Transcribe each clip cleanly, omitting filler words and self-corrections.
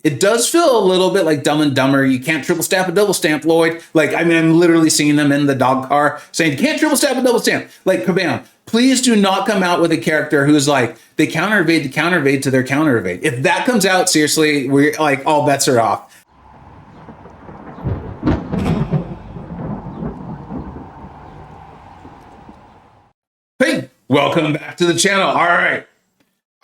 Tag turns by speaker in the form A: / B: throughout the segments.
A: it does feel a little bit like Dumb and Dumber. You can't triple stamp a double stamp, Lloyd. Like, I mean, I'm literally seeing them in the dog car saying, you can't triple stamp a double stamp. Like, Kabam, please do not come out with a character who's like, they counter evade to their counter evade. If that comes out, seriously, we're like, all bets are off. Hey, welcome back to the channel. All right.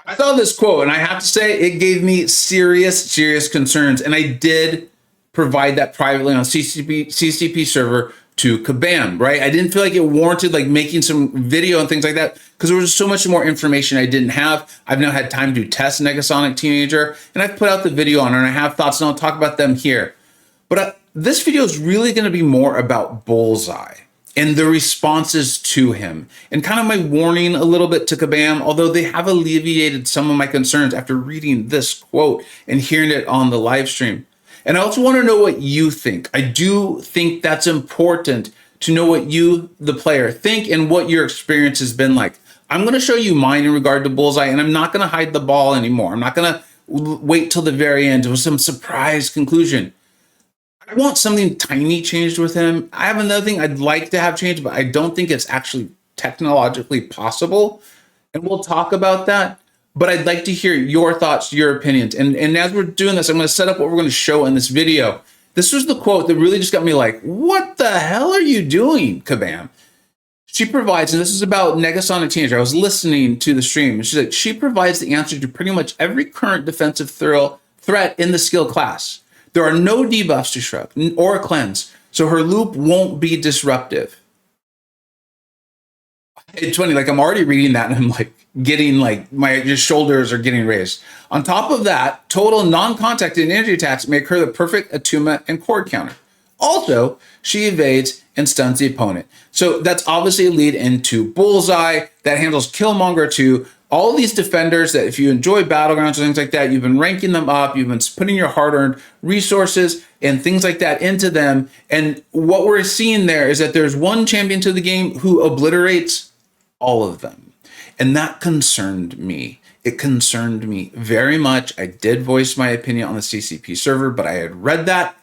A: I saw this quote and I have to say it gave me serious concerns. And I did provide that privately on CCP server to Kabam, right? I didn't feel like it warranted like making some video and things like that because there was so much more information I didn't have. I've now had time to test Negasonic Teenager and I've put out the video on it and I have thoughts and I'll talk about them here. But this video is really going to be more about Bullseye and the responses to him, and kind of my warning a little bit to Kabam, although they have alleviated some of my concerns after reading this quote and hearing it on the live stream. And I also want to know what you think. I do think that's important to know what you, the player, think and what your experience has been like. I'm going to show you mine in regard to Bullseye, and I'm not going to hide the ball anymore. I'm not going to wait till the very end with some surprise conclusion. I want something tiny changed with him. I have another thing I'd like to have changed, but I don't think it's actually technologically possible. And we'll talk about that. But I'd like to hear your thoughts, your opinions. And as we're doing this, I'm going to set up what we're going to show in this video. This was the quote that really just got me like, what the hell are you doing, Kabam? She provides, and this is about Negasonic Teenager. I was listening to the stream, and she's like, she provides the answer to pretty much every current defensive threat in the skill class. There are no debuffs to shrug or cleanse, so her loop won't be disruptive. It's funny, like I'm already reading that and I'm like getting like my shoulders are getting raised. On top of that, total non-contact and energy attacks make her the perfect attunement and cord counter. Also, she evades and stuns the opponent. So that's obviously a lead into Bullseye that handles Killmonger too. All these defenders that if you enjoy Battlegrounds or things like that, you've been ranking them up, you've been putting your hard-earned resources and things like that into them. And what we're seeing there is that there's one champion to the game who obliterates all of them. And that concerned me. It concerned me very much. I did voice my opinion on the CCP server, but I had read that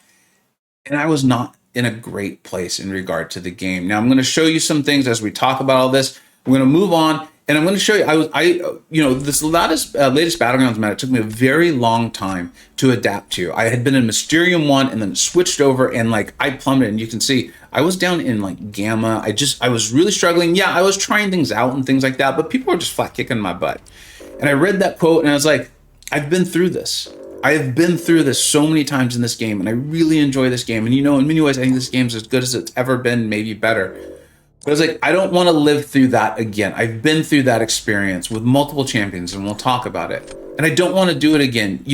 A: and I was not in a great place in regard to the game. Now I'm going to show you some things as we talk about all this. We're going to move on. And I'm going to show you, this latest Battlegrounds meta took me a very long time to adapt to. I had been in Mysterium 1 and then switched over and like I plummeted, and you can see I was down in like Gamma. I was really struggling. Yeah, I was trying things out and things like that, but people were just flat kicking my butt. And I read that quote and I was like, I've been through this. I have been through this so many times in this game and I really enjoy this game. And in many ways, I think this game's as good as it's ever been, maybe better. But I was like, I don't want to live through that again. I've been through that experience with multiple champions and we'll talk about it. And I don't want to do it again.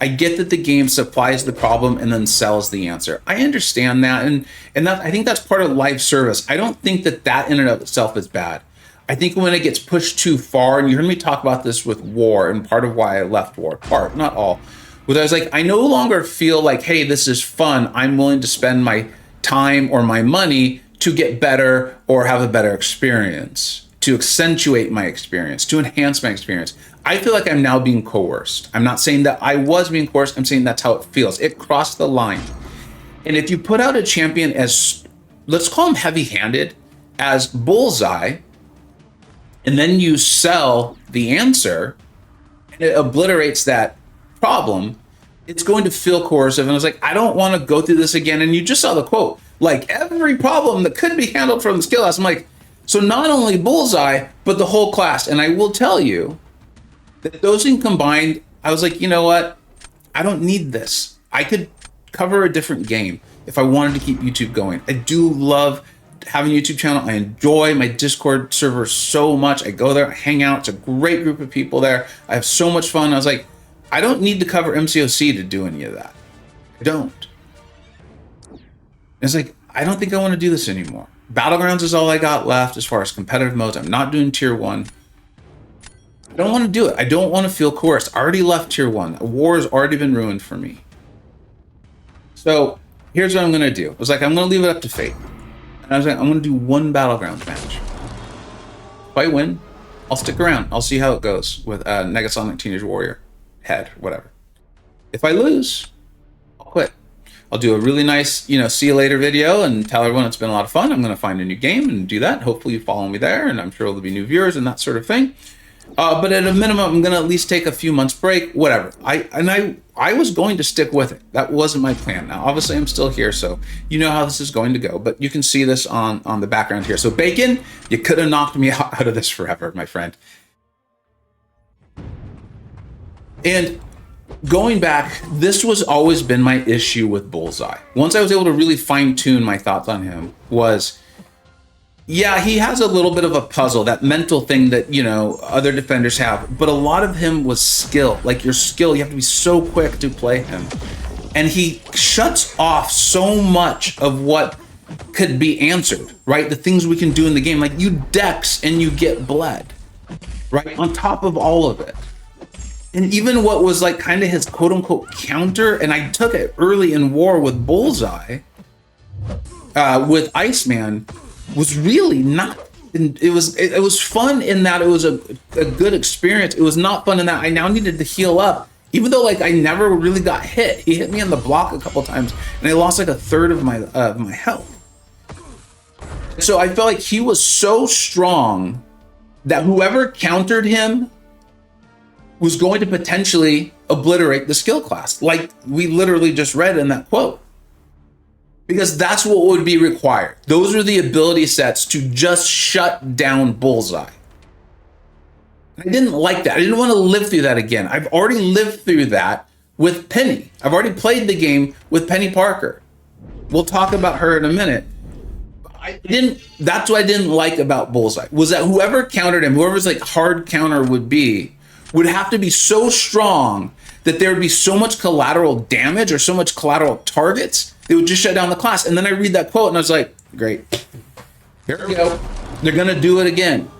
A: I get that the game supplies the problem and then sells the answer. I understand that. And that, I think that's part of live service. I don't think that in and of itself is bad. I think when it gets pushed too far, and you heard me talk about this with War and part of why I left War, not all, was I was like, I no longer feel like, hey, this is fun. I'm willing to spend my time or my money to get better or have a better experience, to accentuate my experience, to enhance my experience. I feel like I'm now being coerced. I'm not saying that I was being coerced. I'm saying that's how it feels. It crossed the line. And if you put out a champion as, let's call him heavy-handed, as Bullseye, and then you sell the answer, and it obliterates that problem, it's going to feel coercive. And I was like, I don't want to go through this again. And you just saw the quote. Like every problem that could be handled from the skill class. I'm like, so not only Bullseye, but the whole class. And I will tell you that those things combined, I was like, you know what? I don't need this. I could cover a different game if I wanted to keep YouTube going. I do love having a YouTube channel. I enjoy my Discord server so much. I go there, I hang out. It's a great group of people there. I have so much fun. I was like, I don't need to cover MCoC to do any of that. I don't. It's like, I don't think I want to do this anymore. Battlegrounds is all I got left as far as competitive modes. I'm not doing tier 1. I don't want to do it. I don't want to feel coerced. I already left tier 1. War has already been ruined for me. So here's what I'm going to do. I was like, I'm going to leave it up to fate. And I was like, I'm going to do one Battlegrounds match. If I win, I'll stick around. I'll see how it goes with Negasonic Teenage Warhead, whatever. If I lose, I'll quit. I'll do a really nice, see you later video and tell everyone it's been a lot of fun. I'm going to find a new game and do that. Hopefully you follow me there, and I'm sure there'll be new viewers and that sort of thing. But at a minimum, I'm going to at least take a few months break, whatever. I was going to stick with it. That wasn't my plan. Now, obviously, I'm still here, so you know how this is going to go. But you can see this on the background here. So, Bacon, you could have knocked me out of this forever, my friend. And going back, this was always been my issue with Bullseye. Once I was able to really fine-tune my thoughts on him was, yeah, he has a little bit of a puzzle, that mental thing that, other defenders have. But a lot of him was skill. Like your skill, you have to be so quick to play him. And he shuts off so much of what could be answered, right? The things we can do in the game. Like you dex and you get bled, right? On top of all of it. And even what was like kind of his quote unquote counter, and I took it early in war with Bullseye, with Iceman, was really not. It was fun in that it was a good experience. It was not fun in that I now needed to heal up, even though like I never really got hit. He hit me on the block a couple times, and I lost like a third of my health. So I felt like he was so strong that whoever countered him was going to potentially obliterate the skill class, like we literally just read in that quote. Because that's what would be required. Those are the ability sets to just shut down Bullseye. I didn't like that. I didn't want to live through that again. I've already lived through that with Penny. I've already played the game with Peni Parker. We'll talk about her in a minute. That's what I didn't like about Bullseye, was that whoever countered him, whoever's like hard counter would have to be so strong that there would be so much collateral damage or so much collateral targets, they would just shut down the class. And then I read that quote and I was like, great, here we go. They're gonna do it again.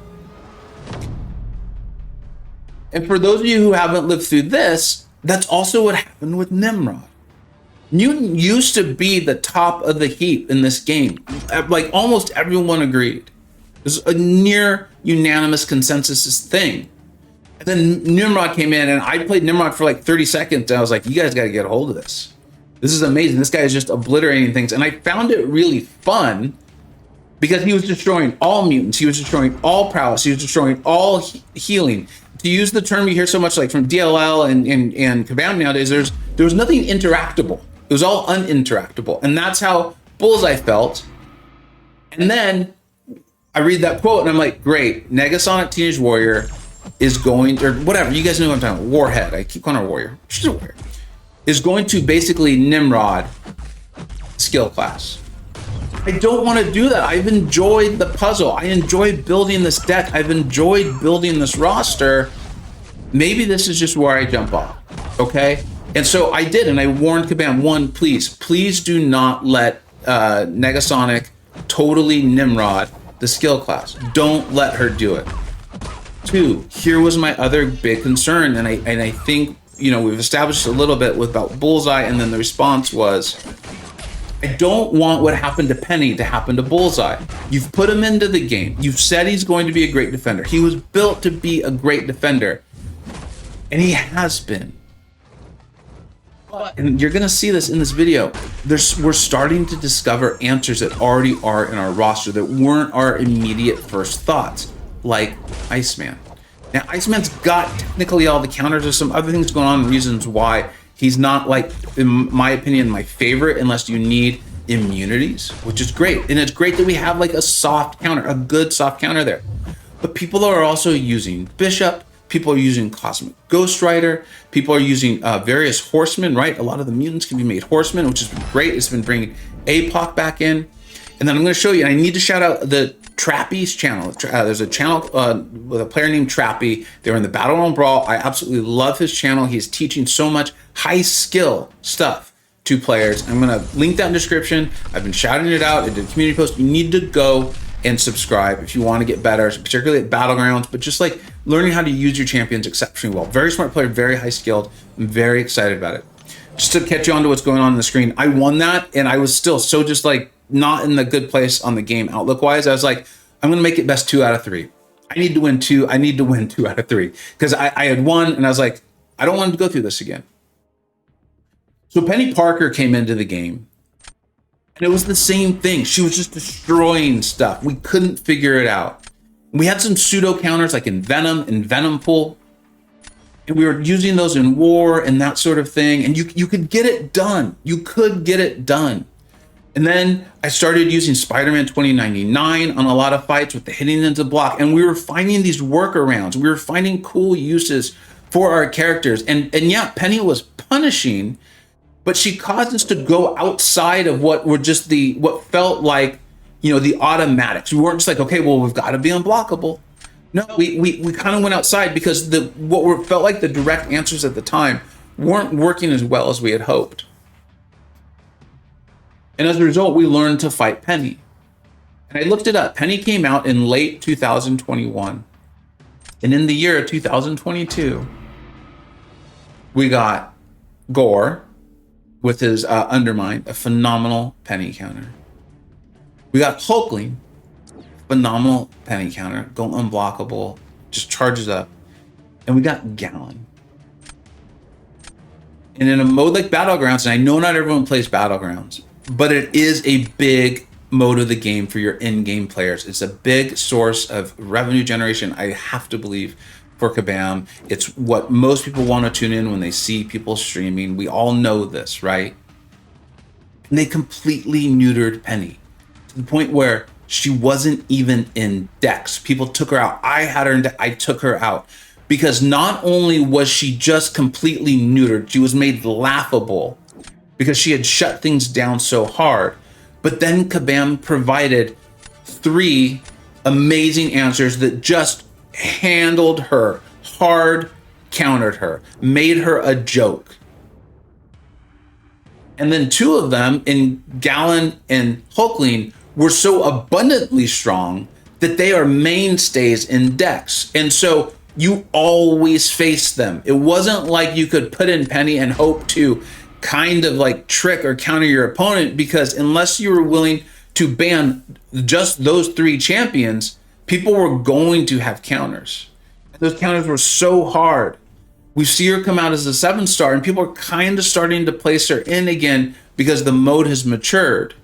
A: And for those of you who haven't lived through this, that's also what happened with Nimrod. Mutant used to be the top of the heap in this game. Like almost everyone agreed. It was a near unanimous consensus thing. And then Nimrod came in, and I played Nimrod for like 30 seconds, and I was like, you guys got to get a hold of this. This is amazing. This guy is just obliterating things. And I found it really fun because he was destroying all mutants. He was destroying all prowess. He was destroying all healing. To use the term you hear so much like from DLL and Kabam nowadays, there was nothing interactable. It was all uninteractable. And that's how Bullseye felt. And then I read that quote, and I'm like, great, Negasonic Teenage Warrior is going, or whatever, you guys know what I'm talking about, Warhead, I keep calling her Warrior, she's a Warrior, is going to basically Nimrod skill class. I don't want to do that. I've enjoyed the puzzle. I enjoyed building this deck. I've enjoyed building this roster. Maybe this is just where I jump off, okay? And so I did, and I warned Kabam, one, please do not let Negasonic totally Nimrod the skill class. Don't let her do it. Two, here was my other big concern, and I think, we've established a little bit about Bullseye, and then the response was, I don't want what happened to Penny to happen to Bullseye. You've put him into the game. You've said he's going to be a great defender. He was built to be a great defender, and he has been. And you're going to see this in this video. We're starting to discover answers that already are in our roster that weren't our immediate first thoughts, like Iceman. Now, Iceman's got technically all the counters. There's some other things going on, reasons why he's not, like, in my opinion, my favorite unless you need immunities, which is great. And it's great that we have like a soft counter, a good soft counter there. But people are also using Bishop. People are using Cosmic Ghost Rider. People are using various horsemen, right? A lot of the mutants can be made horsemen, which has been great. It's been bringing APOC back in. And then I'm going to show you, and I need to shout out the Trappy's channel. There's a channel with a player named Trappy. They were in the Battle Realm Brawl. I absolutely love his channel. He's teaching so much high skill stuff to players. I'm going to link that in the description. I've been shouting it out. I did a community post. You need to go and subscribe if you want to get better, particularly at Battlegrounds, but just like learning how to use your champions exceptionally well. Very smart player, very high skilled. I'm very excited about it. Just to catch you on to what's going on the screen, I won that, and I was still so just like not in the good place on the game outlook wise. I was like, I'm going to make it best 2 out of 3. I need to win 2. I need to win 2 out of 3 because I had won, and I was like, I don't want to go through this again. So Penny Parker came into the game, and it was the same thing. She was just destroying stuff. We couldn't figure it out. We had some pseudo counters like in Venom and Venom Pool, and we were using those in war and that sort of thing. And you could get it done. You could get it done. And then I started using Spider-Man 2099 on a lot of fights with the hitting into block, and we were finding these workarounds. We were finding cool uses for our characters. And yeah, Penny was punishing, but she caused us to go outside of what were just what felt like, you know, the automatics. We weren't just like, okay, well, we've got to be unblockable. No, we kind of went outside because what felt like the direct answers at the time weren't working as well as we had hoped. And as a result, we learned to fight Penny. And I looked it up. Penny came out in late 2021. And in the year of 2022, we got Gore with his Undermine, a phenomenal Penny counter. We got Hulkling, phenomenal Penny counter, go unblockable, just charges up. And we got Gallon. And in a mode like Battlegrounds, and I know not everyone plays Battlegrounds, but it is a big mode of the game for your in-game players. It's a big source of revenue generation, I have to believe, for Kabam. It's what most people want to tune in when they see people streaming. We all know this, right? And they completely neutered Penny to the point where she wasn't even in decks. People took her out. I had her in deck. I took her out because not only was she just completely neutered, she was made laughable because she had shut things down so hard. But then Kabam provided 3 amazing answers that just handled her, hard countered her, made her a joke. And then 2 of them, in Gallon and Hulkling, were so abundantly strong that they are mainstays in decks. And so you always face them. It wasn't like you could put in Penny and hope to kind of like trick or counter your opponent, because unless you were willing to ban just those 3 champions, people were going to have counters. Those counters were so hard. We see her come out as a 7-star, and people are kind of starting to place her in again because the mode has matured.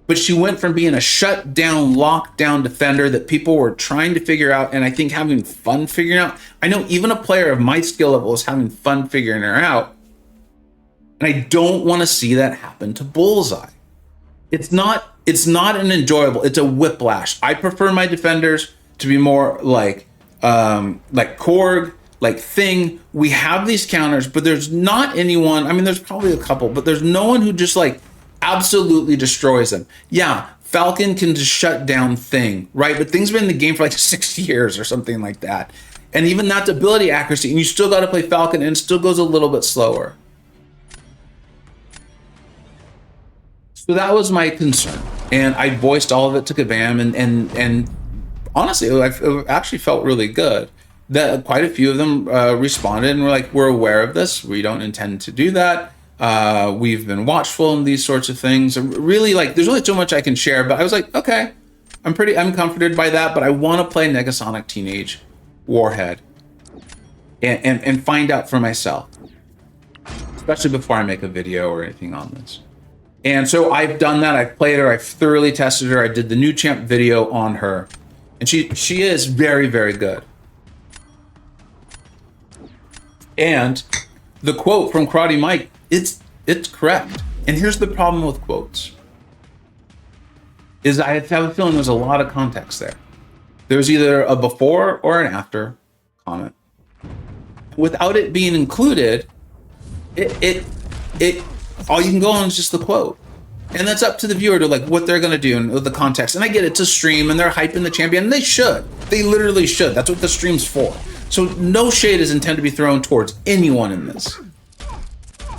A: But she went from being a shut down, lockdown defender that people were trying to figure out, and I think having fun figuring out. I know even a player of my skill level is having fun figuring her out. And I don't want to see that happen to Bullseye. It's not an enjoyable, it's a whiplash. I prefer my defenders to be more like Korg, like Thing. We have these counters, but there's not anyone, I mean, there's probably a couple, but there's no one who just like absolutely destroys them. Yeah, Falcon can just shut down Thing, right? But Thing's been in the game for like 6 years or something like that. And even that's ability accuracy, and you still got to play Falcon, and it still goes a little bit slower. So that was my concern, and I voiced all of it to Kabam, and honestly, it actually felt really good that quite a few of them responded and were like, "We're aware of this. We don't intend to do that. We've been watchful in these sorts of things." Really, like, there's only so much I can share, but I was like, okay, I'm comforted by that, but I want to play Negasonic Teenage Warhead and find out for myself, especially before I make a video or anything on this. And so I've done that. I've played her. I've thoroughly tested her. I did the new champ video on her, and she is very, very good. And the quote from Karate Mike, it's correct. And here's the problem with quotes: is I have a feeling there's a lot of context there. There's either a before or an after comment. Without it being included, it all you can go on is just the quote. And that's up to the viewer to like what they're gonna do and the context. And I get it's a stream and they're hyping the champion, and they should. They literally should. That's what the stream's for. So no shade is intended to be thrown towards anyone in this.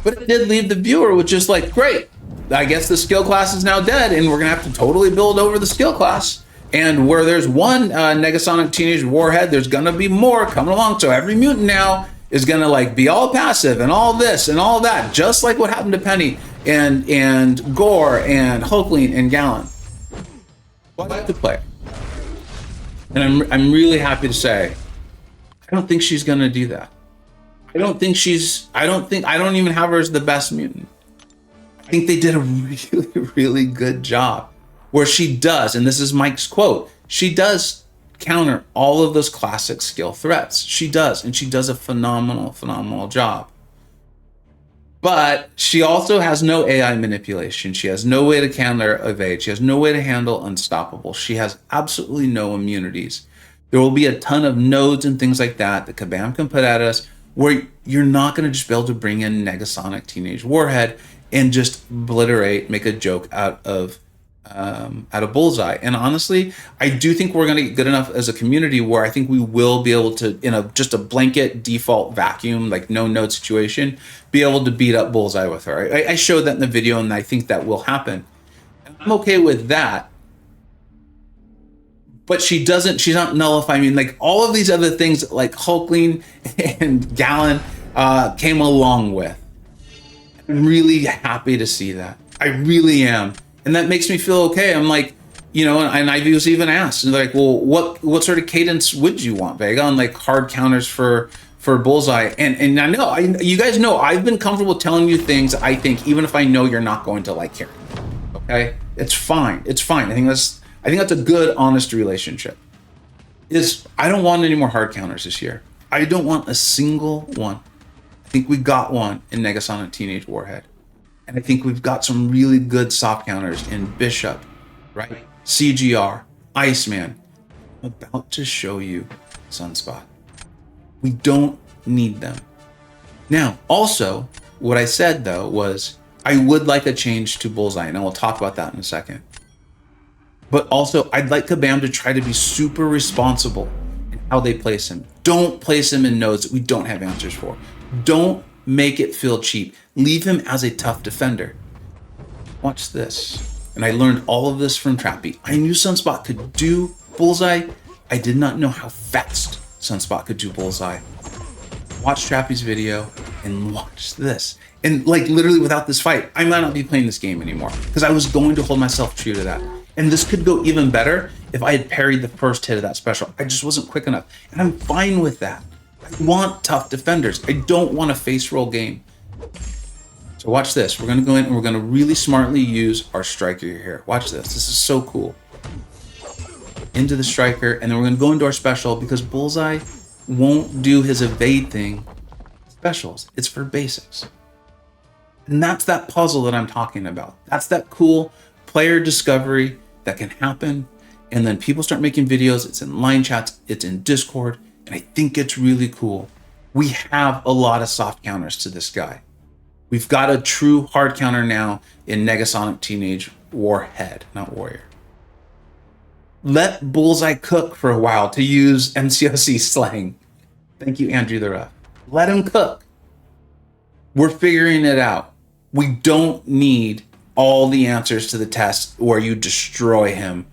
A: But it did leave the viewer with just like, great, I guess the skill class is now dead, and we're gonna have to totally build over the skill class. And where there's one Negasonic Teenage Warhead, there's gonna be more coming along. So every mutant now is gonna like be all passive and all this and all that, just like what happened to Penny and Gore and Hulkling and Gallon. Well, I have to play. And I'm really happy to say, I don't think she's gonna do that. I don't even have her as the best mutant. I think they did a really, really good job where she does, and this is Mike's quote, she does counter all of those classic skill threats. She does, and she does a phenomenal, phenomenal job. But she also has no AI manipulation. She has no way to counter evade. She has no way to handle unstoppable. She has absolutely no immunities. There will be a ton of nodes and things like that that Kabam can put at us where you're not going to just be able to bring in Negasonic Teenage Warhead and just obliterate, make a joke out of Bullseye. And honestly, I do think we're going to get good enough as a community where I think we will be able to, in just a blanket default vacuum, like no node situation, be able to beat up Bullseye with her. I showed that in the video, and I think that will happen. And I'm okay with that. But she's not nullifying. I mean, like all of these other things like Hulkling and Gallon came along with. I'm really happy to see that. I really am. And that makes me feel okay. I'm like, and I was even asked, like, well, what sort of cadence would you want, Vega, on like hard counters for Bullseye? And I know, you guys know, I've been comfortable telling you things I think, even if I know you're not going to like hearing. Okay, it's fine. It's fine. I think that's a good, honest relationship. I don't want any more hard counters this year. I don't want a single one. I think we got one in Negasonic Teenage Warhead. And I think we've got some really good soft counters in Bishop, right? CGR, Iceman. I'm about to show you Sunspot. We don't need them. Now, also, what I said though was I would like a change to Bullseye, and we'll talk about that in a second. But also, I'd like Kabam to try to be super responsible in how they place him. Don't place him in nodes that we don't have answers for. Don't make it feel cheap. Leave him as a tough defender. Watch this. And I learned all of this from Trappy. I knew Sunspot could do Bullseye. I did not know how fast Sunspot could do Bullseye. Watch Trappy's video and watch this. And like literally without this fight, I might not be playing this game anymore because I was going to hold myself true to that. And this could go even better if I had parried the first hit of that special. I just wasn't quick enough. And I'm fine with that. I want tough defenders. I don't want a face roll game. So watch this. We're going to go in and we're going to really smartly use our striker here. Watch this. This is so cool. Into the striker, and then we're going to go into our special because Bullseye won't do his evade thing. Specials. It's for basics. And that's that puzzle that I'm talking about. That's that cool player discovery that can happen. And then people start making videos. It's in line chats. It's in Discord. And I think it's really cool. We have a lot of soft counters to this guy. We've got a true hard counter now in Negasonic Teenage Warhead, not Warrior. Let Bullseye cook for a while, to use MCoC slang. Thank you, Andrew the Ref. Let him cook. We're figuring it out. We don't need all the answers to the test where you destroy him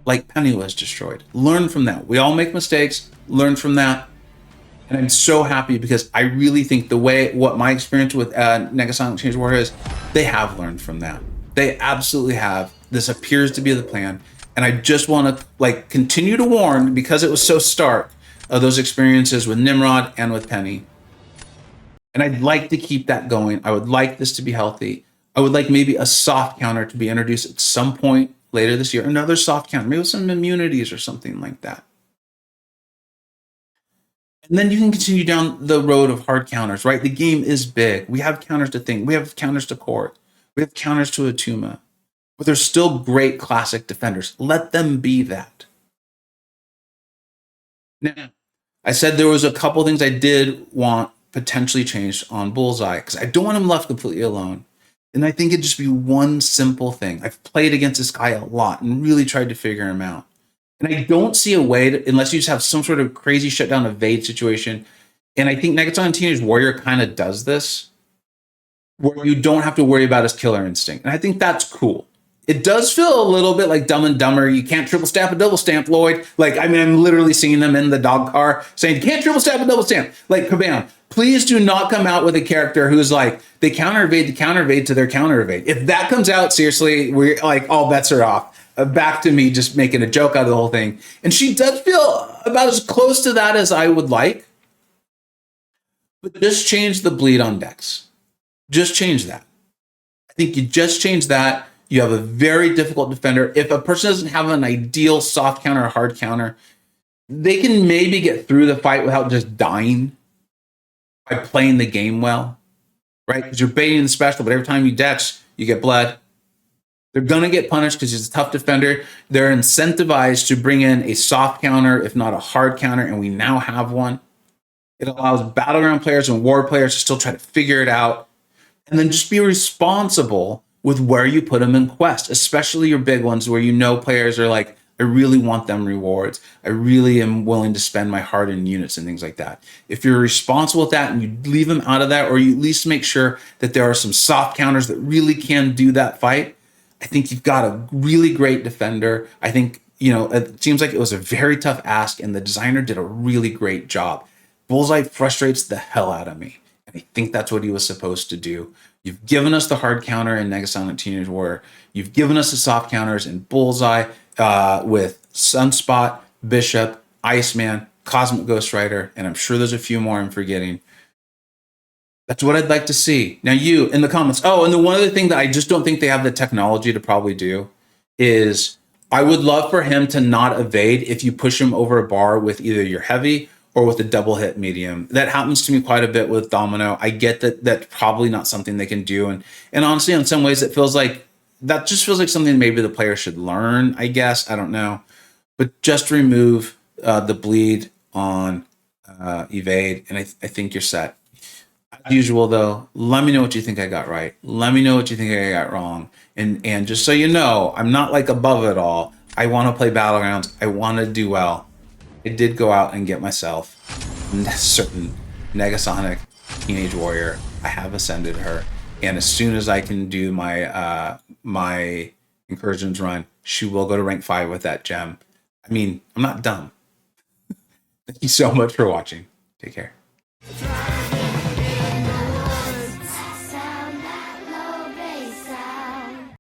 A: like Peni was destroyed. Learn from that. We all make mistakes. Learn from that. And I'm so happy because I really think what my experience with Negasonic Teenage Warhead is, they have learned from that. They absolutely have. This appears to be the plan. And I just want to continue to warn, because it was so stark, of those experiences with Nimrod and with Peni. And I'd like to keep that going. I would like this to be healthy. I would like maybe a soft counter to be introduced at some point later this year. Another soft counter, maybe with some immunities or something like that. And then you can continue down the road of hard counters, right? The game is big. We have counters to Thing. We have counters to Court. We have counters to Atuma. But they're still great classic defenders. Let them be that. Now, I said there was a couple things I did want potentially changed on Bullseye, because I don't want him left completely alone. And I think it'd just be one simple thing. I've played against this guy a lot and really tried to figure him out. And I don't see a way to, unless you just have some sort of crazy shutdown evade situation. And I think Negasonic Teenage Warrior kind of does this, where you don't have to worry about his killer instinct. And I think that's cool. It does feel a little bit like Dumb and Dumber. You can't triple stamp a double stamp, Lloyd. I'm literally seeing them in the dog car saying, you can't triple stamp a double stamp. Like, Kabam, please do not come out with a character who's like, they counter evade the counter evade to their counter evade. If that comes out, seriously, we're like, all bets are off. Back to me just making a joke out of the whole thing. And she does feel about as close to that as I would like. But just change the bleed on decks. Just change that. I think you just change that. You have a very difficult defender. If a person doesn't have an ideal soft counter or hard counter, they can maybe get through the fight without just dying by playing the game well, right? Because you're baiting the special, but every time you dex, you get bled. They're going to get punished because he's a tough defender. They're incentivized to bring in a soft counter, if not a hard counter, and we now have one. It allows battleground players and war players to still try to figure it out, and then just be responsible with where you put them in quest, especially your big ones where you know players are like, I really want them rewards. I really am willing to spend my hard-earned units and things like that. If you're responsible with that and you leave them out of that, or you at least make sure that there are some soft counters that really can do that fight, I think you've got a really great defender. I think, it seems like it was a very tough ask, and the designer did a really great job. Bullseye frustrates the hell out of me, and I think that's what he was supposed to do. You've given us the hard counter in Negasonic Teenage Warhead. You've given us the soft counters in Bullseye with Sunspot, Bishop, Iceman, Cosmic Ghost Rider, and I'm sure there's a few more I'm forgetting. That's what I'd like to see. Now, you in the comments. Oh, and the one other thing that I just don't think they have the technology to probably do is I would love for him to not evade if you push him over a bar with either your heavy or with a double hit medium. That happens to me quite a bit with Domino. I get that that's probably not something they can do. And honestly, in some ways, that feels like something maybe the player should learn, I guess. I don't know. But just remove the bleed on evade, and I think you're set. As usual, though, let me know what you think I got right. Let me know what you think I got wrong. And just so you know, I'm not like above it all. I want to play Battlegrounds. I want to do well. I did go out and get myself a certain Negasonic Teenage Warrior. I have ascended her. And as soon as I can do my my incursions run, she will go to rank 5 with that gem. I mean, I'm not dumb. Thank you so much for watching. Take care.